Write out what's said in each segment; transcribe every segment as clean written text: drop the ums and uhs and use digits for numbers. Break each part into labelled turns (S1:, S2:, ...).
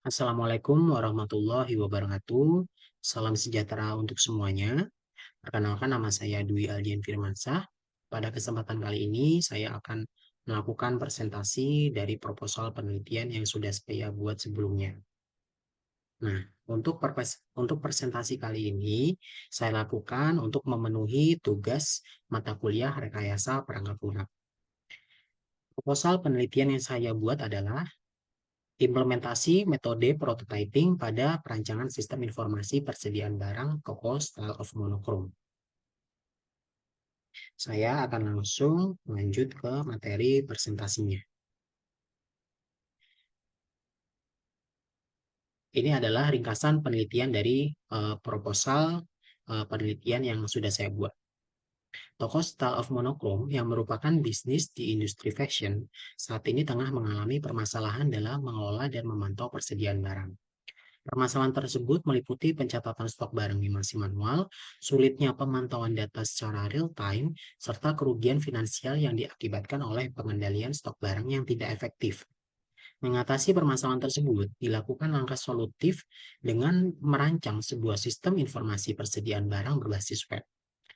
S1: Assalamualaikum warahmatullahi wabarakatuh. Salam sejahtera untuk semuanya. Perkenalkan nama saya Dwi Aldian Firmansah. Pada kesempatan kali ini saya akan melakukan presentasi dari proposal penelitian yang sudah saya buat sebelumnya. Nah, untuk presentasi kali ini saya lakukan untuk memenuhi tugas mata kuliah rekayasa perangkat lunak. Proposal penelitian yang saya buat adalah implementasi metode prototyping pada perancangan sistem informasi persediaan barang toko style of monochrome. Saya akan langsung lanjut ke materi presentasinya. Ini adalah ringkasan penelitian dari proposal penelitian yang sudah saya buat. Toko style of monochrome yang merupakan bisnis di industri fashion saat ini tengah mengalami permasalahan dalam mengelola dan memantau persediaan barang. Permasalahan tersebut meliputi pencatatan stok barang yang masih manual, sulitnya pemantauan data secara real-time, serta kerugian finansial yang diakibatkan oleh pengendalian stok barang yang tidak efektif. Mengatasi permasalahan tersebut dilakukan langkah solutif dengan merancang sebuah sistem informasi persediaan barang berbasis web.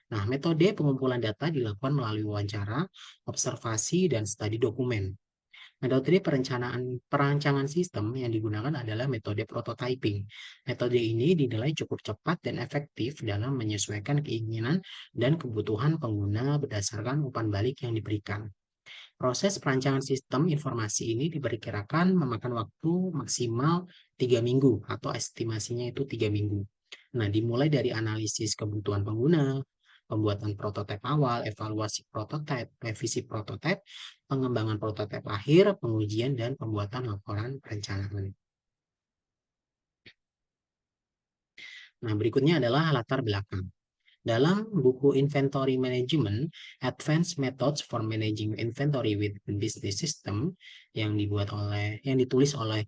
S1: Nah, metode pengumpulan data dilakukan melalui wawancara, observasi, dan studi dokumen. Metode perancangan sistem yang digunakan adalah metode prototyping. Metode ini dinilai cukup cepat dan efektif dalam menyesuaikan keinginan dan kebutuhan pengguna berdasarkan umpan balik yang diberikan. Proses perancangan sistem informasi ini diperkirakan memakan waktu maksimal 3 minggu atau estimasinya itu 3 minggu. Nah, dimulai dari analisis kebutuhan pengguna, pembuatan prototipe awal, evaluasi prototipe, revisi prototipe, pengembangan prototipe akhir, pengujian, dan pembuatan laporan perencanaan. Nah, berikutnya adalah latar belakang. Dalam buku Inventory Management, Advanced Methods for Managing Inventory with Business System yang ditulis oleh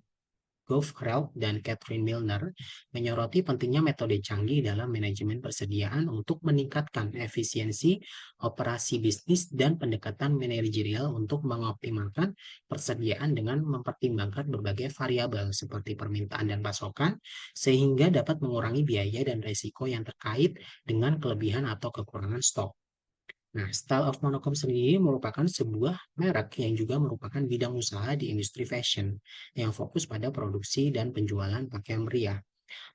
S1: Gove Krell dan Catherine Milner menyoroti pentingnya metode canggih dalam manajemen persediaan untuk meningkatkan efisiensi operasi bisnis dan pendekatan manajerial untuk mengoptimalkan persediaan dengan mempertimbangkan berbagai variabel seperti permintaan dan pasokan sehingga dapat mengurangi biaya dan risiko yang terkait dengan kelebihan atau kekurangan stok. Nah, Style of Monochrome sendiri merupakan sebuah merek yang juga merupakan bidang usaha di industri fashion yang fokus pada produksi dan penjualan pakaian pria.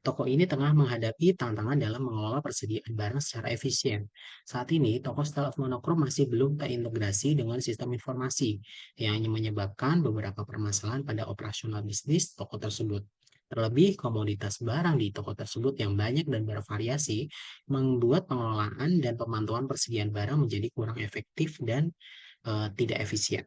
S1: Toko ini tengah menghadapi tantangan dalam mengelola persediaan barang secara efisien. Saat ini, toko Style of Monochrome masih belum terintegrasi dengan sistem informasi, yang menyebabkan beberapa permasalahan pada operasional bisnis toko tersebut. Terlebih, komoditas barang di toko tersebut yang banyak dan bervariasi membuat pengelolaan dan pemantauan persediaan barang menjadi kurang efektif dan tidak efisien.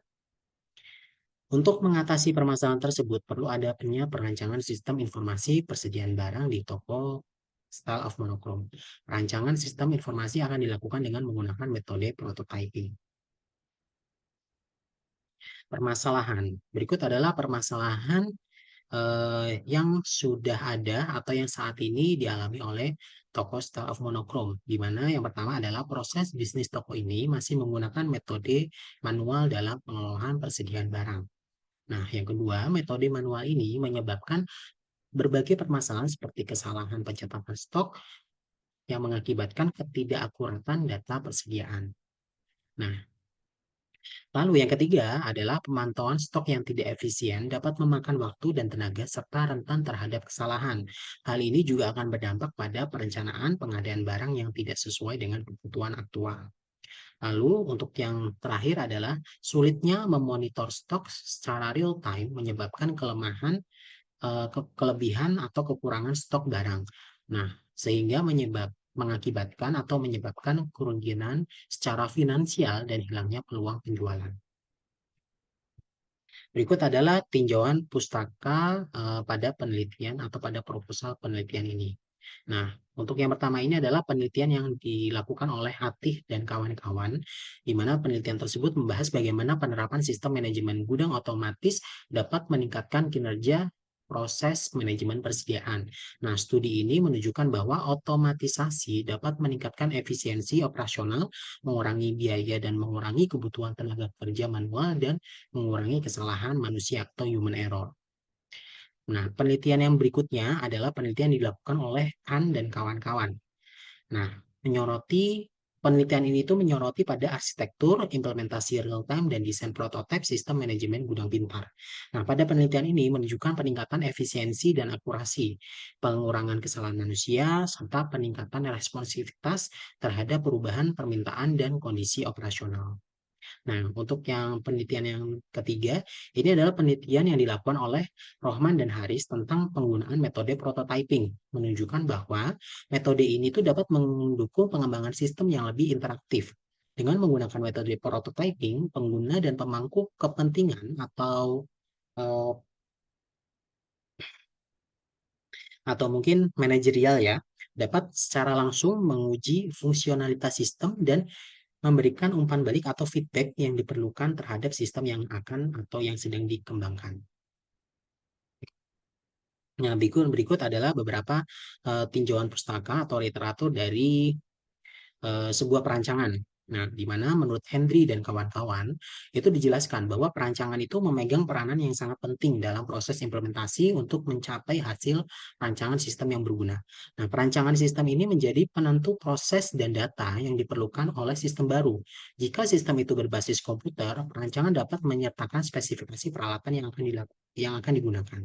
S1: Untuk mengatasi permasalahan tersebut, perlu adanya perancangan sistem informasi persediaan barang di toko Style of Monochrome. Rancangan sistem informasi akan dilakukan dengan menggunakan metode prototyping. Permasalahan. Berikut adalah permasalahan yang sudah ada atau yang saat ini dialami oleh toko Style of Monochrome, di mana yang pertama adalah proses bisnis toko ini masih menggunakan metode manual dalam pengelolaan persediaan barang. Nah, yang kedua, metode manual ini menyebabkan berbagai permasalahan seperti kesalahan pencatatan stok yang mengakibatkan ketidakakuratan data persediaan. Nah, lalu yang ketiga adalah pemantauan stok yang tidak efisien dapat memakan waktu dan tenaga serta rentan terhadap kesalahan. Hal ini juga akan berdampak pada perencanaan pengadaan barang yang tidak sesuai dengan kebutuhan aktual. Lalu untuk yang terakhir adalah sulitnya memonitor stok secara real time menyebabkan kelebihan atau kekurangan stok barang. Nah, sehingga mengakibatkan atau menyebabkan kerugian secara finansial dan hilangnya peluang penjualan. Berikut adalah tinjauan pustaka pada penelitian atau pada proposal penelitian ini. Nah, untuk yang pertama ini adalah penelitian yang dilakukan oleh Atih dan kawan-kawan, di mana penelitian tersebut membahas bagaimana penerapan sistem manajemen gudang otomatis dapat meningkatkan kinerja proses manajemen persediaan. Nah, studi ini menunjukkan bahwa otomatisasi dapat meningkatkan efisiensi operasional, mengurangi biaya dan mengurangi kebutuhan tenaga kerja manual dan mengurangi kesalahan manusia atau human error. Nah, penelitian yang berikutnya adalah penelitian yang dilakukan oleh Khan dan kawan-kawan. Nah, penelitian ini tuh menyoroti pada arsitektur, implementasi real-time, dan desain prototipe sistem manajemen gudang pintar. Nah, pada penelitian ini menunjukkan peningkatan efisiensi dan akurasi, pengurangan kesalahan manusia, serta peningkatan responsivitas terhadap perubahan permintaan dan kondisi operasional. Nah, untuk yang penelitian yang ketiga, ini adalah penelitian yang dilakukan oleh Rohman dan Haris tentang penggunaan metode prototyping, menunjukkan bahwa metode ini tuh dapat mendukung pengembangan sistem yang lebih interaktif. Dengan menggunakan metode prototyping, pengguna dan pemangku kepentingan eh, atau mungkin manajerial ya, dapat secara langsung menguji fungsionalitas sistem dan memberikan umpan balik atau feedback yang diperlukan terhadap sistem yang akan atau yang sedang dikembangkan. Nah, berikut adalah beberapa tinjauan pustaka atau literatur dari sebuah perancangan. Nah, di mana menurut Henry dan kawan-kawan itu dijelaskan bahwa perancangan itu memegang peranan yang sangat penting dalam proses implementasi untuk mencapai hasil rancangan sistem yang berguna. Nah, perancangan sistem ini menjadi penentu proses dan data yang diperlukan oleh sistem baru. Jika sistem itu berbasis komputer, perancangan dapat menyertakan spesifikasi peralatan yang akan digunakan.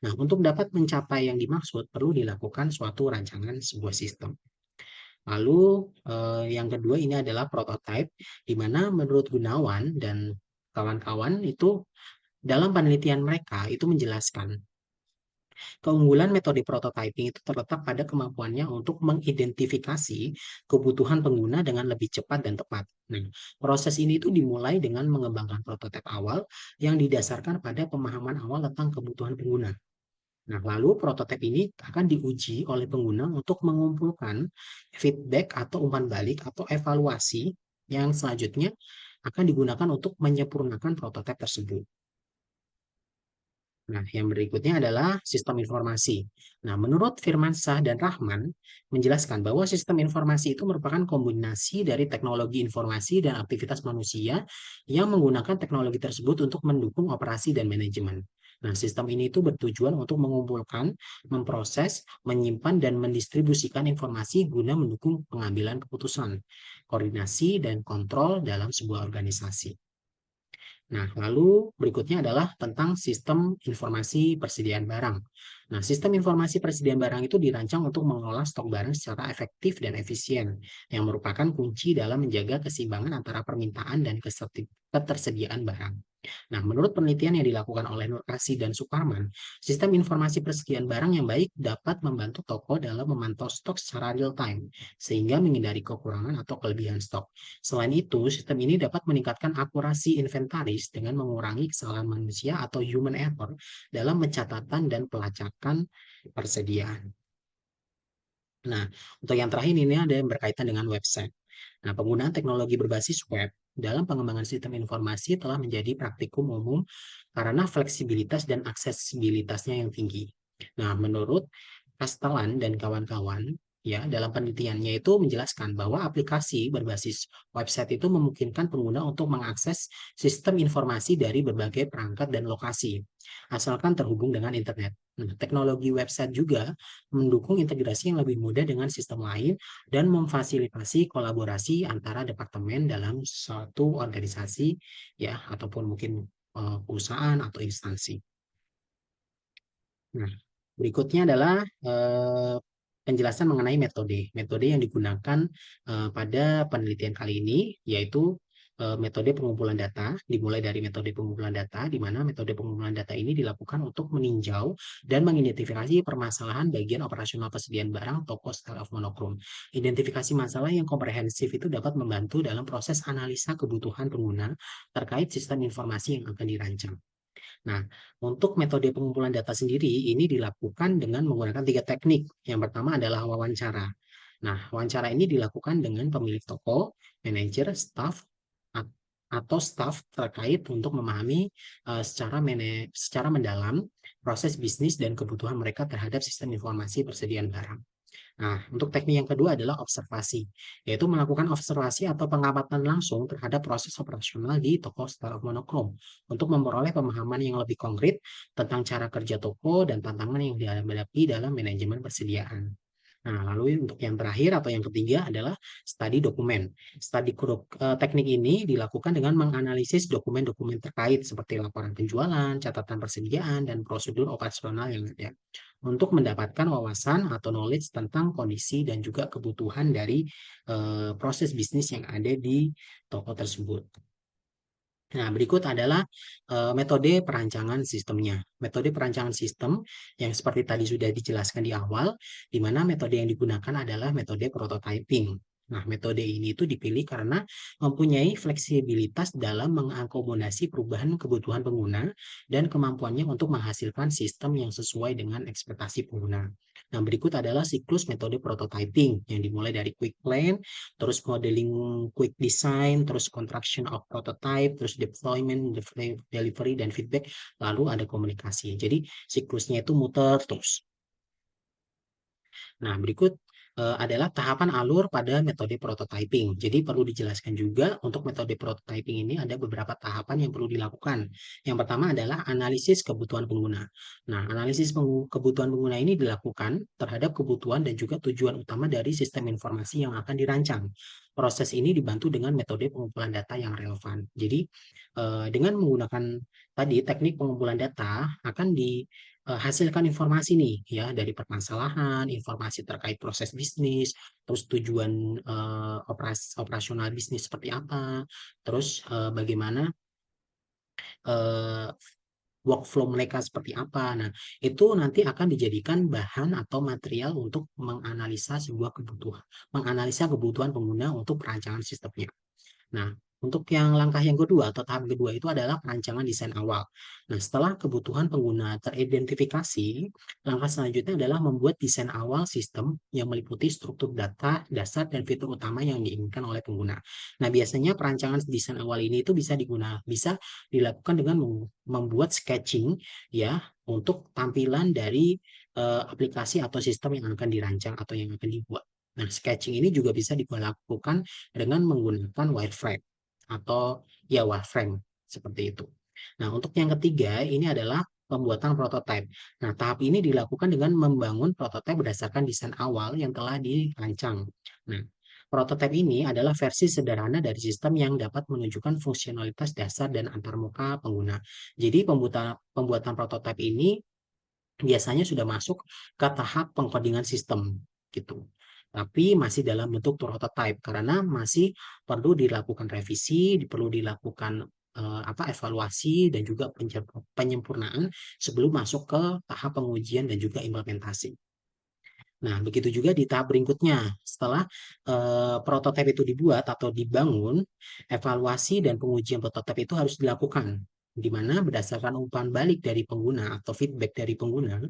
S1: Nah, untuk dapat mencapai yang dimaksud, perlu dilakukan suatu rancangan sebuah sistem. Lalu yang kedua ini adalah prototype, di mana menurut Gunawan dan kawan-kawan itu dalam penelitian mereka itu menjelaskan keunggulan metode prototyping itu terletak pada kemampuannya untuk mengidentifikasi kebutuhan pengguna dengan lebih cepat dan tepat. Nah, proses ini itu dimulai dengan mengembangkan prototipe awal yang didasarkan pada pemahaman awal tentang kebutuhan pengguna. Nah, lalu prototipe ini akan diuji oleh pengguna untuk mengumpulkan feedback atau umpan balik atau evaluasi yang selanjutnya akan digunakan untuk menyempurnakan prototipe tersebut. Nah, yang berikutnya adalah sistem informasi. Nah, menurut Firmansyah dan Rahman menjelaskan bahwa sistem informasi itu merupakan kombinasi dari teknologi informasi dan aktivitas manusia yang menggunakan teknologi tersebut untuk mendukung operasi dan manajemen. Nah, sistem ini itu bertujuan untuk mengumpulkan, memproses, menyimpan, dan mendistribusikan informasi guna mendukung pengambilan keputusan, koordinasi, dan kontrol dalam sebuah organisasi. Nah, lalu berikutnya adalah tentang sistem informasi persediaan barang. Nah, sistem informasi persediaan barang itu dirancang untuk mengelola stok barang secara efektif dan efisien, yang merupakan kunci dalam menjaga keseimbangan antara permintaan dan ketersediaan barang. Nah, menurut penelitian yang dilakukan oleh Nur Kasih dan Suparman, sistem informasi persediaan barang yang baik dapat membantu toko dalam memantau stok secara real time, sehingga menghindari kekurangan atau kelebihan stok. Selain itu, sistem ini dapat meningkatkan akurasi inventaris dengan mengurangi kesalahan manusia atau human error dalam pencatatan dan pelacakan persediaan. Nah, untuk yang terakhir ini ada yang berkaitan dengan website. Nah, penggunaan teknologi berbasis web dalam pengembangan sistem informasi telah menjadi praktikum umum karena fleksibilitas dan aksesibilitasnya yang tinggi. Nah, menurut Castellan dan kawan-kawan, ya, dalam penelitiannya itu menjelaskan bahwa aplikasi berbasis website itu memungkinkan pengguna untuk mengakses sistem informasi dari berbagai perangkat dan lokasi, asalkan terhubung dengan internet. Nah, teknologi website juga mendukung integrasi yang lebih mudah dengan sistem lain dan memfasilitasi kolaborasi antara departemen dalam suatu organisasi ya ataupun mungkin perusahaan atau instansi. Nah, berikutnya adalah penjelasan mengenai metode. Metode yang digunakan pada penelitian kali ini yaitu metode pengumpulan data, dimulai dari metode pengumpulan data, di mana metode pengumpulan data ini dilakukan untuk meninjau dan mengidentifikasi permasalahan bagian operasional persediaan barang toko style of monochrome. Identifikasi masalah yang komprehensif itu dapat membantu dalam proses analisa kebutuhan pengguna terkait sistem informasi yang akan dirancang. Nah, untuk metode pengumpulan data sendiri ini dilakukan dengan menggunakan 3 teknik. Yang pertama adalah wawancara. Nah, wawancara ini dilakukan dengan pemilik toko, manajer, atau staf terkait untuk memahami secara mendalam proses bisnis dan kebutuhan mereka terhadap sistem informasi persediaan barang. Nah, untuk teknik yang kedua adalah observasi, yaitu melakukan observasi atau pengamatan langsung terhadap proses operasional di toko secara monokrom untuk memperoleh pemahaman yang lebih konkret tentang cara kerja toko dan tantangan yang dihadapi dalam manajemen persediaan. Nah, lalu untuk yang terakhir atau yang ketiga adalah studi dokumen. Teknik ini dilakukan dengan menganalisis dokumen-dokumen terkait seperti laporan penjualan, catatan persediaan, dan prosedur operasional yang ada untuk mendapatkan wawasan atau knowledge tentang kondisi dan juga kebutuhan dari proses bisnis yang ada di toko tersebut. Nah, berikut adalah metode perancangan sistemnya. Metode perancangan sistem yang seperti tadi sudah dijelaskan di awal, di mana metode yang digunakan adalah metode prototyping. Nah, metode ini itu dipilih karena mempunyai fleksibilitas dalam mengakomodasi perubahan kebutuhan pengguna dan kemampuannya untuk menghasilkan sistem yang sesuai dengan ekspektasi pengguna. Nah, berikut adalah siklus metode prototyping yang dimulai dari quick plan, terus modeling quick design, terus construction of prototype, terus deployment, delivery, dan feedback, lalu ada komunikasi. Jadi siklusnya itu muter terus. Nah, berikut adalah tahapan alur pada metode prototyping. Jadi perlu dijelaskan juga untuk metode prototyping ini ada beberapa tahapan yang perlu dilakukan. Yang pertama adalah analisis kebutuhan pengguna. Nah, analisis kebutuhan pengguna ini dilakukan terhadap kebutuhan dan juga tujuan utama dari sistem informasi yang akan dirancang. Proses ini dibantu dengan metode pengumpulan data yang relevan. Jadi dengan menggunakan tadi teknik pengumpulan data akan hasilkan informasi nih ya dari permasalahan, informasi terkait proses bisnis, terus tujuan operasional bisnis seperti apa, terus bagaimana eh, workflow mereka seperti apa. Nah, itu nanti akan dijadikan bahan atau material untuk menganalisa kebutuhan pengguna untuk perancangan sistemnya. Nah, untuk yang langkah yang kedua atau tahap kedua itu adalah perancangan desain awal. Nah, setelah kebutuhan pengguna teridentifikasi, langkah selanjutnya adalah membuat desain awal sistem yang meliputi struktur data, dasar, dan fitur utama yang diinginkan oleh pengguna. Nah, biasanya perancangan desain awal ini itu bisa dilakukan dengan membuat sketching ya untuk tampilan dari aplikasi atau sistem yang akan dirancang atau yang akan dibuat. Nah, sketching ini juga bisa dilakukan dengan menggunakan wireframe atau ya wireframe seperti itu. Nah, untuk yang ketiga ini adalah pembuatan prototipe. Nah, tahap ini dilakukan dengan membangun prototipe berdasarkan desain awal yang telah dirancang. Nah, prototipe ini adalah versi sederhana dari sistem yang dapat menunjukkan fungsionalitas dasar dan antarmuka pengguna. Jadi, pembuatan prototipe ini biasanya sudah masuk ke tahap pengkodingan sistem gitu. Tapi masih dalam bentuk prototype karena masih perlu dilakukan revisi, perlu dilakukan evaluasi dan juga penyempurnaan sebelum masuk ke tahap pengujian dan juga implementasi. Nah, begitu juga di tahap berikutnya. Setelah prototipe itu dibuat atau dibangun, evaluasi dan pengujian prototipe itu harus dilakukan, di mana berdasarkan umpan balik dari pengguna atau feedback dari pengguna,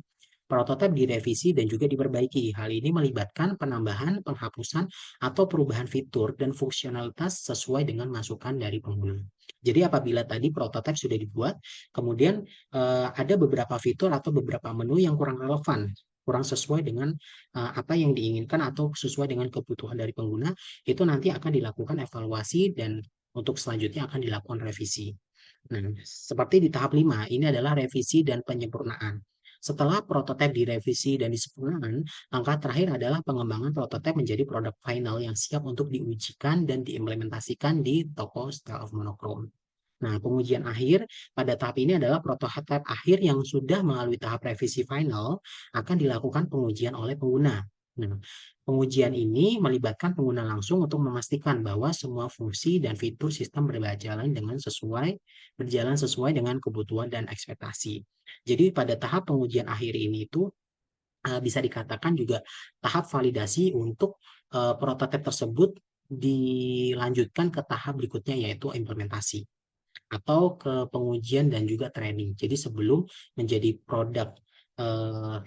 S1: prototipe direvisi dan juga diperbaiki. Hal ini melibatkan penambahan, penghapusan, atau perubahan fitur dan fungsionalitas sesuai dengan masukan dari pengguna. Jadi apabila tadi prototipe sudah dibuat, kemudian ada beberapa fitur atau beberapa menu yang kurang relevan, kurang sesuai dengan apa yang diinginkan atau sesuai dengan kebutuhan dari pengguna, itu nanti akan dilakukan evaluasi dan untuk selanjutnya akan dilakukan revisi. Nah, seperti di tahap 5, ini adalah revisi dan penyempurnaan. Setelah prototipe direvisi dan disempurnakan, langkah terakhir adalah pengembangan prototipe menjadi produk final yang siap untuk diujikan dan diimplementasikan di toko Style of Monochrome. Nah, pengujian akhir pada tahap ini adalah prototipe akhir yang sudah melalui tahap revisi final akan dilakukan pengujian oleh pengguna. Nah, pengujian ini melibatkan pengguna langsung untuk memastikan bahwa semua fungsi dan fitur sistem berjalan sesuai dengan kebutuhan dan ekspektasi. Jadi pada tahap pengujian akhir ini itu bisa dikatakan juga tahap validasi untuk prototipe tersebut dilanjutkan ke tahap berikutnya yaitu implementasi atau ke pengujian dan juga training. Jadi sebelum menjadi produk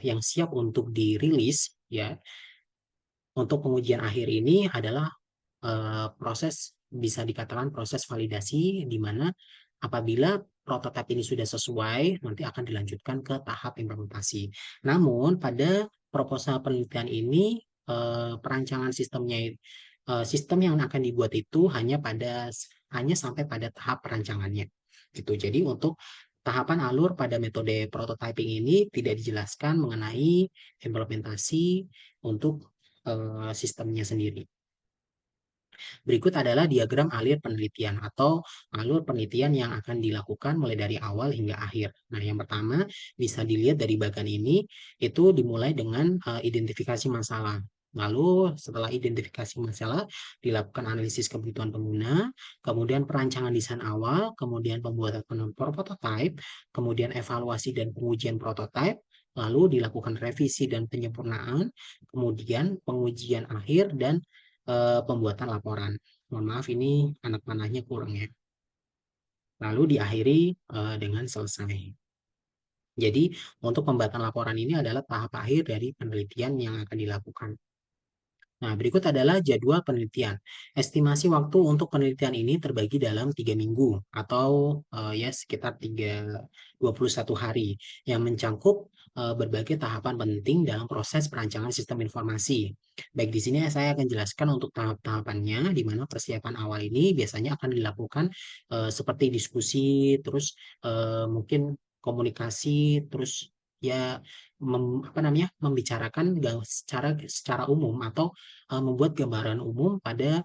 S1: yang siap untuk dirilis ya, untuk pengujian akhir ini adalah proses bisa dikatakan proses validasi di mana apabila prototipe ini sudah sesuai nanti akan dilanjutkan ke tahap implementasi. Namun pada proposal penelitian ini perancangan sistem yang akan dibuat itu hanya sampai pada tahap perancangannya gitu. Jadi untuk tahapan alur pada metode prototyping ini tidak dijelaskan mengenai implementasi untuk sistemnya sendiri. Berikut adalah diagram alir penelitian atau alur penelitian yang akan dilakukan mulai dari awal hingga akhir. Nah, yang pertama bisa dilihat dari bagian ini, itu dimulai dengan identifikasi masalah. Lalu setelah identifikasi masalah, dilakukan analisis kebutuhan pengguna, kemudian perancangan desain awal, kemudian pembuatan prototipe, kemudian evaluasi dan pengujian prototipe, lalu dilakukan revisi dan penyempurnaan, kemudian pengujian akhir dan pembuatan laporan. Mohon maaf ini anak panahnya kurang ya. Lalu diakhiri dengan selesai. Jadi untuk pembuatan laporan ini adalah tahap akhir dari penelitian yang akan dilakukan. Nah, berikut adalah jadwal penelitian. Estimasi waktu untuk penelitian ini terbagi dalam 3 minggu atau ya sekitar 21 hari yang mencakup berbagai tahapan penting dalam proses perancangan sistem informasi. Baik, di sini saya akan jelaskan untuk tahap-tahapannya, di mana persiapan awal ini biasanya akan dilakukan seperti diskusi, terus mungkin komunikasi, terus ya membicarakan secara umum atau membuat gambaran umum pada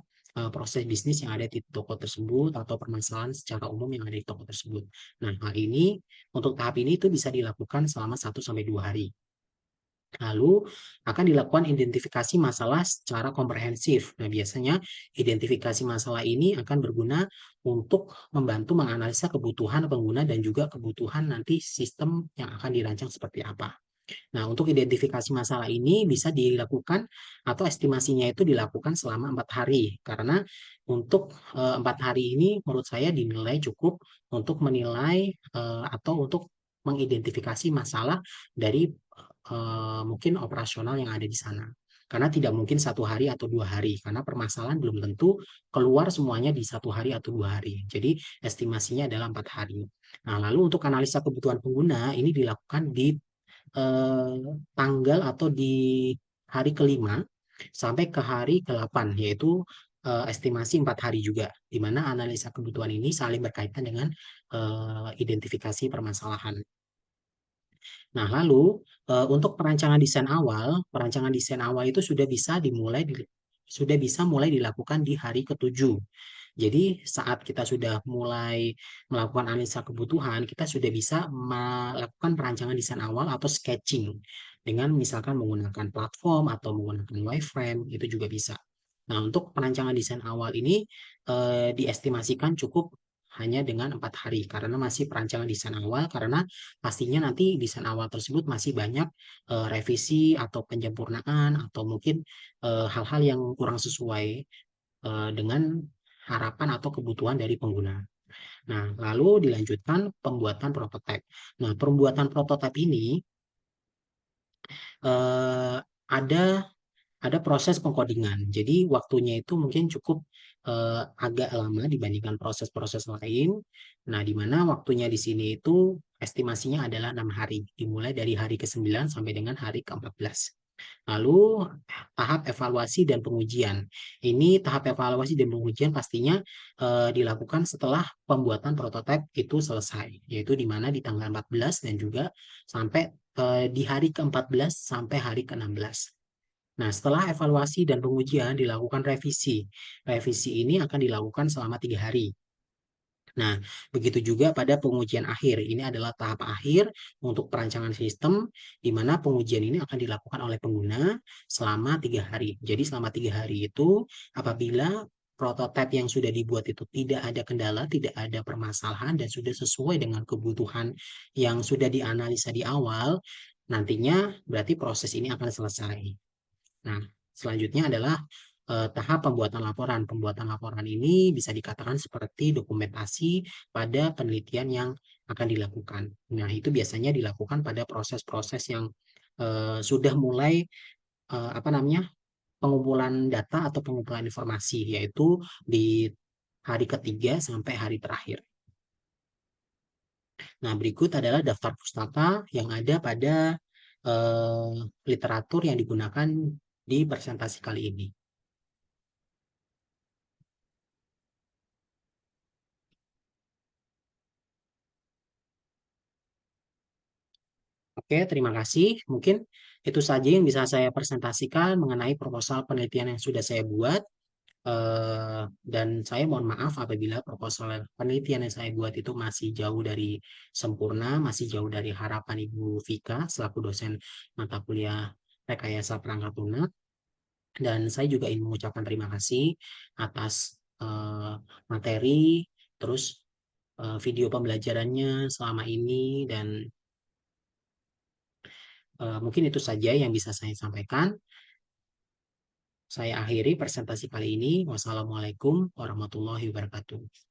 S1: proses bisnis yang ada di toko tersebut atau permasalahan secara umum yang ada di toko tersebut. Nah, hal ini untuk tahap ini itu bisa dilakukan selama 1 sampai 2 hari. Lalu akan dilakukan identifikasi masalah secara komprehensif. Nah, biasanya identifikasi masalah ini akan berguna untuk membantu menganalisa kebutuhan pengguna dan juga kebutuhan nanti sistem yang akan dirancang seperti apa. Nah, untuk identifikasi masalah ini bisa dilakukan atau estimasinya itu dilakukan selama 4 hari. Karena untuk 4 hari ini menurut saya dinilai cukup untuk menilai atau untuk mengidentifikasi masalah dari mungkin operasional yang ada di sana. Karena tidak mungkin 1 hari atau 2 hari, karena permasalahan belum tentu keluar semuanya di 1 hari atau 2 hari. Jadi estimasinya adalah 4 hari. Nah, lalu untuk analisa kebutuhan pengguna ini dilakukan di eh, tanggal atau di hari kelima sampai ke hari ke-8, yaitu estimasi 4 hari juga, di mana analisa kebutuhan ini saling berkaitan dengan identifikasi permasalahan. Nah, lalu untuk perancangan desain awal itu sudah bisa mulai dilakukan di hari ke-7. Jadi saat kita sudah mulai melakukan analisa kebutuhan, kita sudah bisa melakukan perancangan desain awal atau sketching dengan misalkan menggunakan platform atau menggunakan wireframe, itu juga bisa. Nah, untuk perancangan desain awal ini diestimasikan cukup hanya dengan 4 hari karena masih perancangan desain awal, karena pastinya nanti desain awal tersebut masih banyak revisi atau penyempurnaan atau mungkin hal-hal yang kurang sesuai dengan harapan atau kebutuhan dari pengguna. Nah, lalu dilanjutkan pembuatan prototipe. Nah, pembuatan prototipe ini eh, ada proses pengkodingan. Jadi waktunya itu mungkin cukup agak lama dibandingkan proses-proses lain. Nah, di mana waktunya di sini itu estimasinya adalah 6 hari, dimulai dari hari ke-9 sampai dengan hari ke-14. Lalu tahap evaluasi dan pengujian. Ini tahap evaluasi dan pengujian pastinya dilakukan setelah pembuatan prototipe itu selesai, yaitu di mana di tanggal 14 dan juga sampai di hari ke-14 sampai hari ke-16. Nah, setelah evaluasi dan pengujian dilakukan revisi. Revisi ini akan dilakukan selama 3 hari. Nah, begitu juga pada pengujian akhir. Ini adalah tahap akhir untuk perancangan sistem, di mana pengujian ini akan dilakukan oleh pengguna selama 3 hari. Jadi selama 3 hari itu, apabila prototipe yang sudah dibuat itu tidak ada kendala, tidak ada permasalahan, dan sudah sesuai dengan kebutuhan yang sudah dianalisa di awal, nantinya berarti proses ini akan selesai. Nah, selanjutnya adalah tahap pembuatan laporan. Pembuatan laporan ini bisa dikatakan seperti dokumentasi pada penelitian yang akan dilakukan. Nah, itu biasanya dilakukan pada proses-proses yang sudah mulai apa namanya pengumpulan data atau pengumpulan informasi, yaitu di hari ketiga sampai hari terakhir. Nah, berikut adalah daftar pustaka yang ada pada literatur yang digunakan di presentasi kali ini. Oke, terima kasih. Mungkin itu saja yang bisa saya presentasikan mengenai proposal penelitian yang sudah saya buat. Dan saya mohon maaf apabila proposal penelitian yang saya buat itu masih jauh dari sempurna, masih jauh dari harapan Ibu Vika selaku dosen mata kuliah rekayasa perangkat lunak. Dan saya juga ingin mengucapkan terima kasih atas materi, terus video pembelajarannya selama ini, dan mungkin itu saja yang bisa saya sampaikan. Saya akhiri presentasi kali ini. Wassalamualaikum warahmatullahi wabarakatuh.